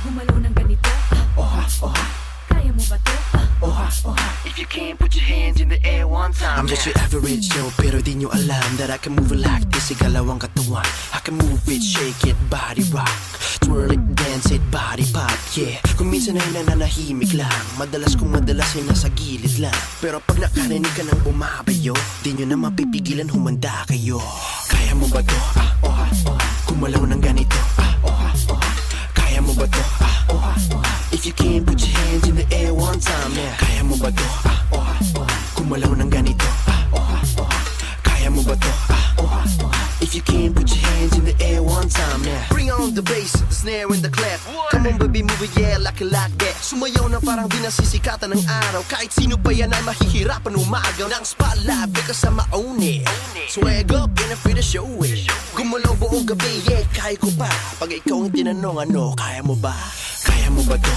Gumalaw ng ganito. Kaya mo ba to? If you can't put your hands in the air one time. I'm just your average Joe, pero di nyo alam that I can move it like this. Igalaw ang katawan, I can move it, shake it, body rock, twirl it, dance it, body pop, yeah. Kung minsan ay nananahimik lang, madalas ay nasa gilid lang. Pero pag nakarinig ka ng bumabayo, di nyo na mapipigilan, humanda kayo. Kaya mo ba to? Kumalaw ng ganito. Kaya mo ba to? If you can't put your hands in the air one time, yeah. Kaya mo ba to? Kumalaw ng ganito. Kaya mo ba to? If you can't put your hands in the air one time, yeah. Bring on the bass, the snare and the clap. Come on baby, move it, yeah, like that. Sumayaw na parang di nasisikatan ng araw. Kahit sino pa yan ay mahihirapan umagaw ng spotlight because I'm own it. Swag up and I feel the show it. Gumalaw buong gabi, yeah, kaya ko pa. Pag ikaw ang tinanong, ano, kaya mo ba? Kaya mo ba to?